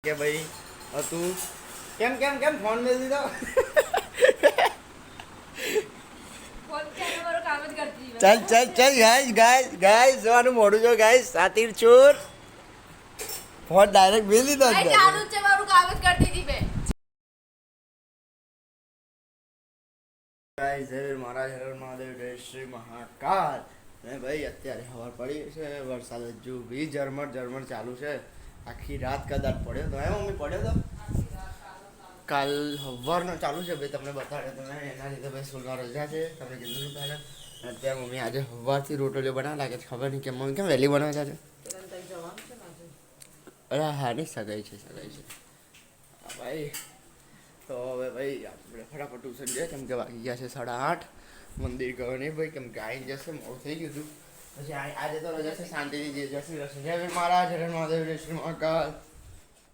કે ભાઈ તું કેમ કેમ કેમ ફોન મેળ દીધો ચલ ચલ ચલ ગાઈસ જવાનું મોડું જો ગાઈસ સાતીર ચોર ફોન ડાયરેક્ટ મેળ દીધો ચાલુ છે મારું કામ જ કરતી હતી બે ગાઈસ જય મહારાજ હર મહાદેવ જય શ્રી મહાકાલ ને ભાઈ અત્યારે હવાર પડી છે વરસાદ હજુ બી ઝરમર ચાલુ છે આખી રાત કદાચ પડ્યો તો મમ્મી પડ્યો તો કાલ સવારનો ચાલુ છે ભાઈ તમને બતાડ્યો તમે એના લીધે ભાઈ સ્કૂલમાં રજા છે તમે કીધું પહેલાં અત્યારે મમ્મી આજે સવારથી રોટલીઓ બનાવ લાગે છે ખબર નહીં કે મમ્મી કેમ વહેલી બનાવે છે અરે હા નહીં સગાઈ છે ભાઈ તો હવે ભાઈ આપણે ફટાફટ ટ્યુશન જઈએ કેમ કે વાગી ગયા છે 8:30 મંદિર ગયો નહીં ભાઈ કેમ કે આવી જશે મોડું થઈ ગયું હતું પછી આજે તો રજા છે શાંતિથી જય શ્રી કૃષ્ણ જય વીર મહારાજ હર મહાદેવ જય શ્રી મહાકાલ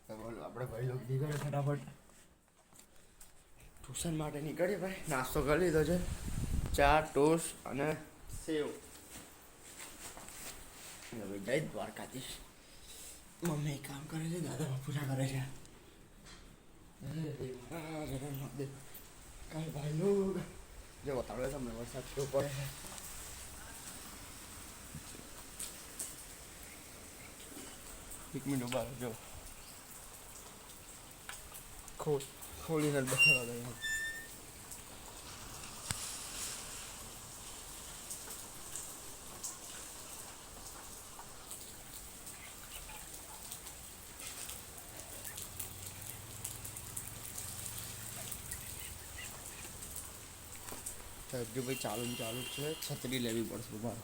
તો બોલો આપણે ભાઈ લોકો નીકળે ફટાફટ ટ્યુશન માટે નીકળીએ ભાઈ નાસ્તો કરી લીધો છે ચા ટોસ્ટ અને સેવ ભાઈ જય દ્વારકાધીશ મમ્મી કામ કરે છે દાદા પૂજા કરે છે કાલ ભાઈ લોગ જો બતાડો તમને વરસાદ કેવો પડે છે એક મિનિટ બાર જો ખોલીને બતાડવા દે હજુ ભાઈ ચાલુ છે છત્રી લેવી પડશે મારે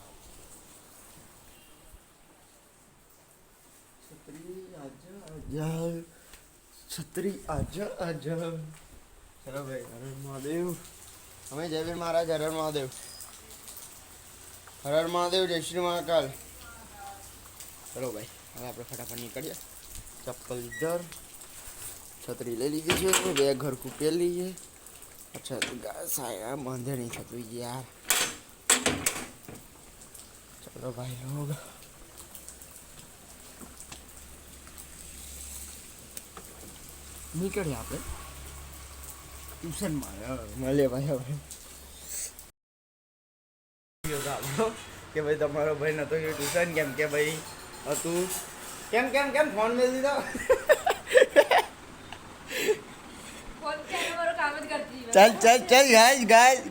છત્રી આજા ચલો ભાઈ હર મહાદેવ અમે જય વીર મહારાજ હર મહાદેવ જય શ્રી મહાકાલ ચલો ભાઈ હવે આપણે ફટાફટ નીકળીએ ચપ્પલ ઇધર છત્રી લઈ લીધી છે બે ઘર કૂપે લઈએ अच्छा साया बांधे नहीं थकू यार चलो भाई लोग નીકળે આપણે ટ્યુશનમાં મળે ભાઈ હવે કે ભાઈ તમારો ભાઈ નતો ગયો ટ્યુશન કેમ કે ભાઈ તું કેમ કેમ કેમ ફોન મેળ દીધો चल चल चल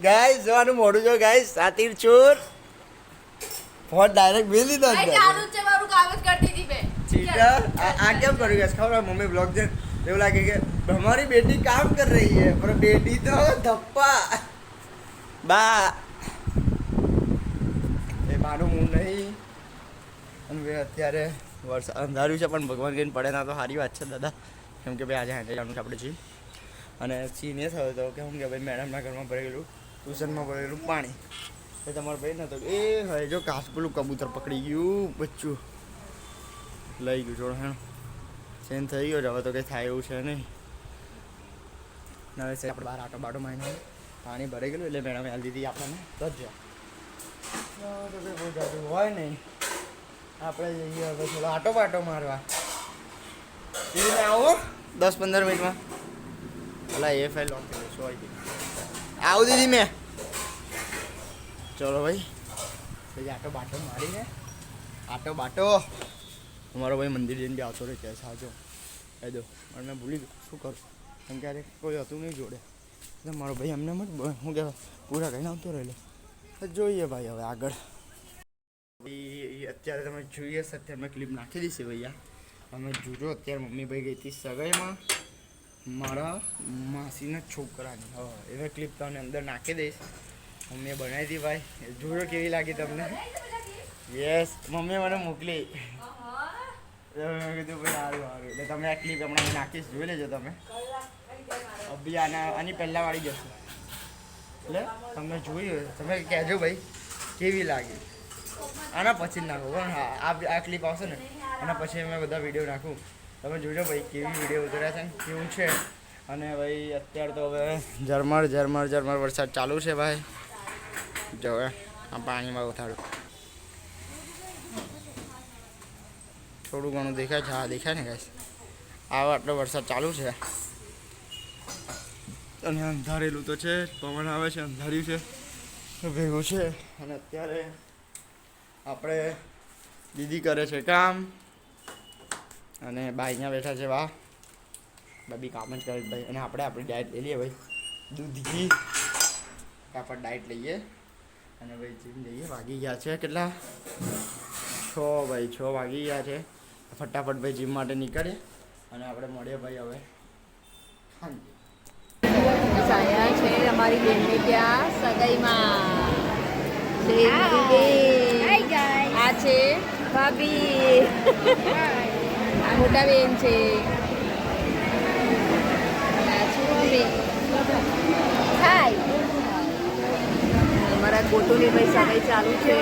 गाइस જવાનું મોડું જો ગાઈસ સાતીર ચોર ફોન ડાયરેક્ટ મેળ દીધો ચાલુ છે મારું કામ જ કરતી હતી બે ચીટર આ કેમ કર્યું ગાઈસ ખબર મમ્મી બ્લોગ દે એવું લાગે કે हमारी बेटी काम कर रही है पर बेटी तो धप्पा बा એ બાનું મૂળ નહીં અને અત્યારે વરસાદ અંધાર્યું છે પણ ભગવાન કહીને પડે ના તો સારી વાત છે દાદા કેમ કે ભાઈ આજે હાંજે જવાનું છે આપણે છીએ અને સીન એ થયો હતો કે શું કે ભાઈ મેડમના ઘરમાં ભરેલું ટ્યુશનમાં ભરેલું પાણી એ તમારો ભાઈ નહોતો એ હવે જો કાચ પેલું કબૂતર પકડી ગયું બચ્ચું લઈ ગયું થોડો હેણ ચેન્જ થઈ ગયો હવે તો કંઈ થાય એવું છે નહીં હવે છે આપણે બહાર આટો બાટો મારીને પાણી ભરાઈ ગયેલું એટલે મેડમે હાલ દીધી આપણને તો જ તો કંઈ બહુ જાતું હોય નહીં આપણે જઈએ હવે થોડો આટો બાટો મારવા દીદીને આવો 10-15 મિનિટમાં ભલા એ ફાઇલ લોક થઈ ગયો સોરી આવું દીદી મેં ચલો ભાઈ પછી આટો બાટો મારીને આટો બાટો અમારો ભાઈ મંદિર જઈને બી આવતો રહે છે સાજો કહી દો અને મેં ભૂલી ગયો શું કરું કેમ કે કોઈ હતું નહીં જોડે એટલે મારો ભાઈ અમને શું કહેવાય પૂરા કહીને આવતો રહેલો જોઈએ ભાઈ હવે આગળ અત્યારે તમે જોઈએ અત્યારે મેં ક્લિપ નાખી દીધી ભૈયા અમે જોજો અત્યારે મમ્મી ભાઈ ગઈ હતી સગાઈમાં મારા માસીના છોકરાની હવે ક્લિપ તમને અંદર નાખી દઈશ મમ્મીએ બનાવી હતી ભાઈ જોજો કેવી લાગી તમને યસ મમ્મીએ મને મોકલી મેં કીધું ભાઈ સારું એટલે તમે આ ક્લિપ હમણાં નાખીશ જોઈ લેજો તમે અભી આની પહેલાં વાળી જશે એટલે તમે જોયું તમે કહેજો ભાઈ કેવી લાગી આના પછી જ નાખો પણ હા આ ક્લિપ આવશે ને એના પછી મેં બધા વિડીયો નાખું તમે જોજો ભાઈ કેવી વિડીયો ઉતર્યા છે કેવું છે અને ભાઈ અત્યારે તો હવે ઝરમર વરસાદ ચાલુ છે ભાઈ જો આ પાણીમાં ઉતારું થોડું ઘણું દેખાય છે હા દેખાય ને ગાઈસ આટલો વરસાદ ચાલુ છે અને અંધારેલું તો છે, પવન આવે છે, અંધાર્યું છે તો ભેગું છે. અને અત્યારે આપણે દીદી કરે છે કામ અને બા અહીંયા બેઠા છે. વાહ બી કામ જ કરે ભાઈ. અને આપણે આપણી ડાયટ લઈ લઈએ ભાઈ, દૂધ ઘી આપણે ડાયટ લઈએ અને ભાઈ જીમ જઈએ. વાગી ગયા છે કેટલા? 6 ભાઈ, 6 વાગી ગયા છે. ફટાફટ ભાઈ જીમ માટે નીકળે અને આપણે મળીએ ભાઈ હવે ખાંજે. સાયા છે અમારી બેનને ત્યાં સગાઈમાં. આ છે ભાભી, આ મોટા બેન છે, અમારા ગોટુની ભાઈ સગાઈ ચાલુ છે.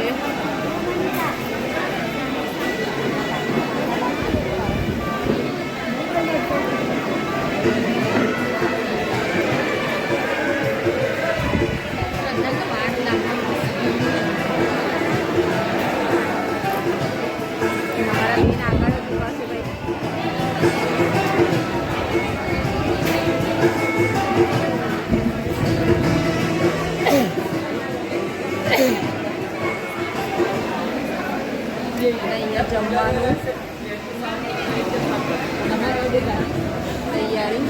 અહીંયા જમવાનું તૈયારી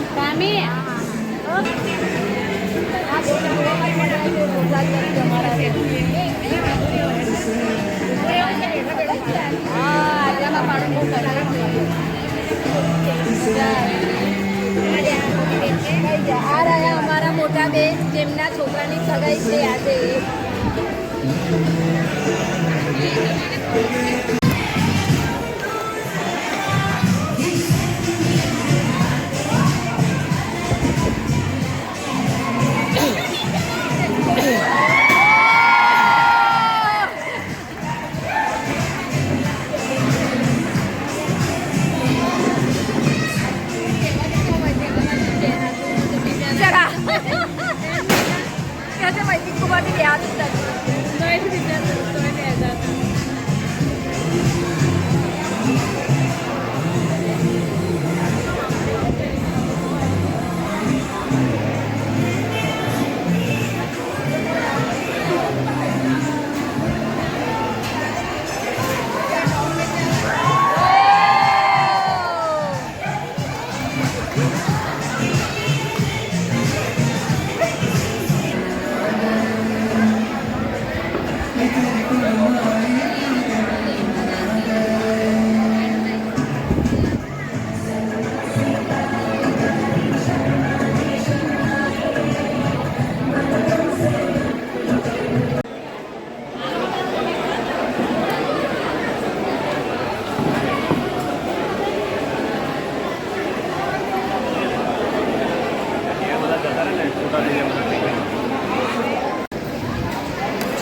આ રહ્યા અમારા મોટા બેન જેમના છોકરાની સગાઈ છે આજે.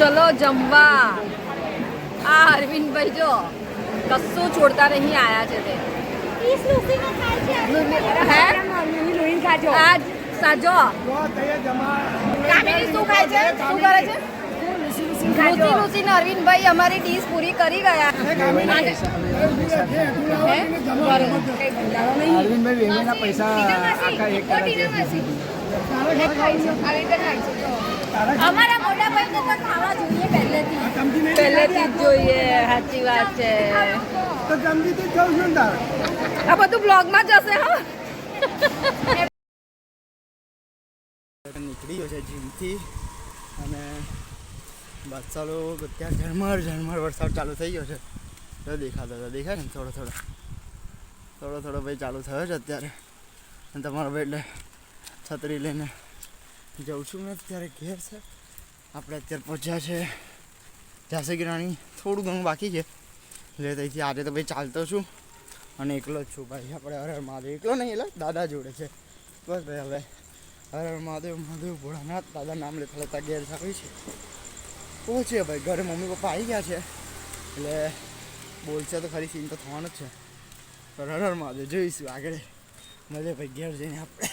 ચલો જમવા. આ અરવિંદભાઈ જો કશું છોડતા નહીં આયા છે તે. આજ સાજો કામિની શું ખાય છે? શું કરે છે? લુસી ને અરવિંદભાઈ અમારી ડીશ પૂરી કરી ગયા. અમારા મોટા ભાઈ તો ખાવા જોઈએ પહેલેથી જ જોઈએ. સાચી વાત છે. આ બધું બ્લોગમાં જશે. હા નીકળી ગયો છે જીમથી અને બાદશાલો ત્યાં ઝરમર વરસાદ ચાલુ થઈ ગયો છે. તો દેખાતો દેખાય ને થોડો ભાઈ ચાલુ થયો છે અત્યારે. અને તમારો ભાઈ એટલે છત્રી લઈને જઉં છું મેં અત્યારે ઘેર છે. આપણે અત્યારે પહોંચ્યા છે ઝાંસી કી રાણી. થોડું ઘણું બાકી છે એટલે ત્યાંથી આજે તો ભાઈ ચાલતો છું અને એકલો જ છું ભાઈ. આપણે હર હર મહાદેવ એકલો નહીં એટલે દાદા જોડે છે બસ ભાઈ. હવે હર હર મહાદેવ ભોળાનાથ દાદા નામ લેતા લેતા ઘેર આવી છે. પહોંચીએ ભાઈ ઘરે. મમ્મી પપ્પા આવી ગયા છે એટલે બોલશે તો ખરી, સીન તો થવાનો જ છે. હર હર મહાદેવ જોઈશું આગળ. મળે ભાઈ ઘેર જઈને આપણે.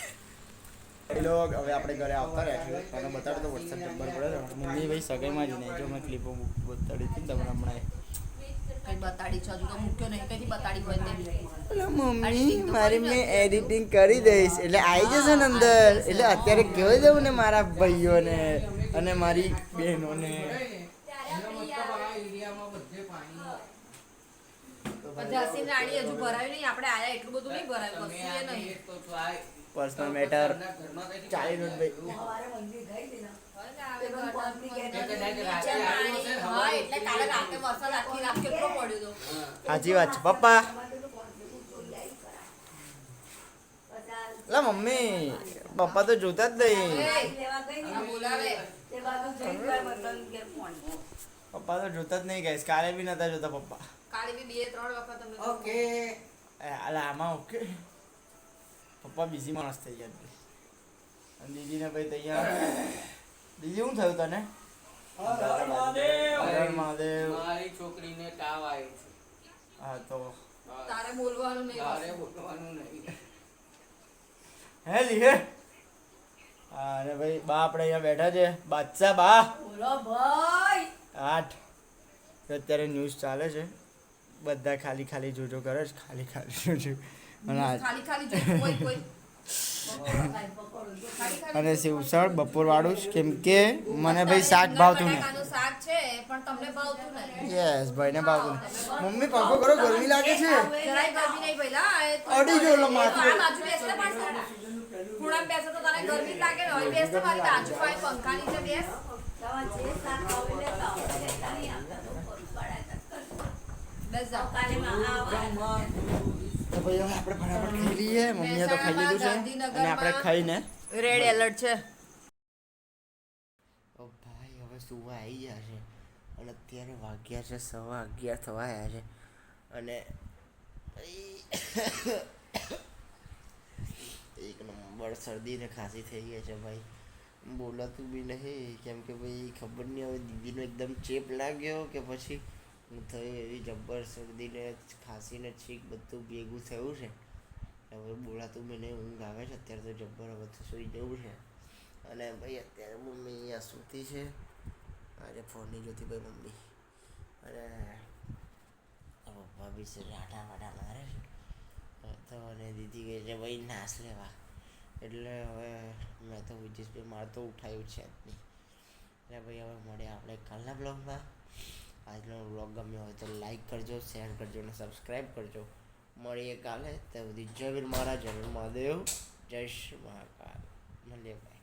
હવે આપણે ઘરે આવતા રહ્યા છીએ. તને બતાડો તો વરસાદ જબ્બર પડે. મમ્મી ભાઈ સગાઈમાં જ નહીં જો મેં ક્લિપો બતાડી હતી ને તમને હમણાં. કઈ બતાડી છે હજુ તો મૂક્યો નહીં કઈથી બતાડી હોય તે એટલે મમ્મી મારી મેં એડિટિંગ કરી દઈશ એટલે આવી જશે ને અંદર એટલે અત્યારે કહી દઉં ને મારા ભાઈઓને અને મારી બહેનોને ઝાંસી રાણી હજુ ભરાયું નહીં આપણે આયા એટલું બધું નહીં ભરાયું કશું એ નહીં પર્સનલ મેટર ચાલી નોટ ભાઈ હા એટલે કાલે રાતે વરસાદ આખી રાત કેટલો પડ્યો હતો સાચી વાત છે પપ્પા લા મમ્મી પપ્પા તો જોતા જ નહીં બોલાવે પપ્પા તો જોતા જ નહીં ગાઈસ કાલે બી નતા જોતા પપ્પા કાલે બી 2-3 વખત અમે ઓકે અલા આમાં ઓકે પપ્પા બિઝી માણસ થઈ ગયા છે અને દીદીને ભાઈ તૈયાર દીદી શું થયું તને મહાદેવ મારી છોકરીને તાવ આવ્યો છે હા તો તારે બોલવાનું નહીં તારે બોલવાનું નહીં હે લીહે અરે ભાઈ બા આપણે અહીંયા બેઠા છે બાદશાહ બા બોલો ભાઈ 8 અત્યારે ન્યૂઝ ચાલે છે બધા ખાલી ખાલી જોજો કરે છે ખાલી ખાલી જોજો અને ખાલી ખાલી જો કોઈ કોઈ અને સેવસળ બપોર વાળું જ કેમ કે મને ભાઈ શાક ભાવતું નહીં બટાકાનું શાક છે પણ તમને ભાવતું નહીં યસ ભાઈને ભાવતું નહીં. મમ્મી પંખો કરો ગરમી લાગે છે જરાય ગરમી નહીં ભઈલા અડી ગયો લો માથું. આ બાજુ બેસ ને પાછળ ખૂણામાં બેસે તો તને ગરમી જ લાગે ને હવે બેસ તો મારી બાજુ પાસે પંખા નીચે બેસ બસ જાઓ તો ભાઈ હવે આપણે ફટાફટ ખાઈ લઈએ મમ્મીએ તો ખાઈ લીધું છે અને આપણે ખાઈને રેડ એલર્ટ છે ઓ ભાઈ હવે સુવા આવી ગયા છે અને અત્યારે વાગ્યા છે 11:15 થવા આવ્યા છે અને એક નંબર શરદી ને ખાંસી થઈ ગઈ છે ભાઈ બોલાતું બી નહીં કેમ કે ભાઈ ખબર નહીં હવે દીદીનો એકદમ ચેપ લાગ્યો કે પછી હું થયું એવી જબ્બર શરદીને ખાંસીને છીક બધું ભેગું થયું છે હવે બોલાતું બી નહીં ઊંઘ આવે છે અત્યારે તો જબ્બર હવે તો સૂઈ જવું છે અને ભાઈ અત્યારે મમ્મી અહીંયા સૂતી છે અરે ફોન નહીં જોતી ભાઈ મમ્મી અને પપ્પા બી છે આટા વાટા મારે છે તો અને દીદી કહે છે ભાઈ નાશ લેવા એટલે હવે મેં તો વિજેશભાઈ મારે તો ઉઠાયું છે જ નહીં એટલે ભાઈ હવે મળે આપણે કાલના બ્લોગમાં આજનો બ્લોગ ગમ્યો હોય તો લાઈક કરજો શેર કરજો અને સબસ્ક્રાઈબ કરજો મળીએ કાલે ત્યાં સુધી જય વીર મહારાજ જય વીર મહાદેવ જય શ્રી મહાકાલ મળીએ ભાઈ.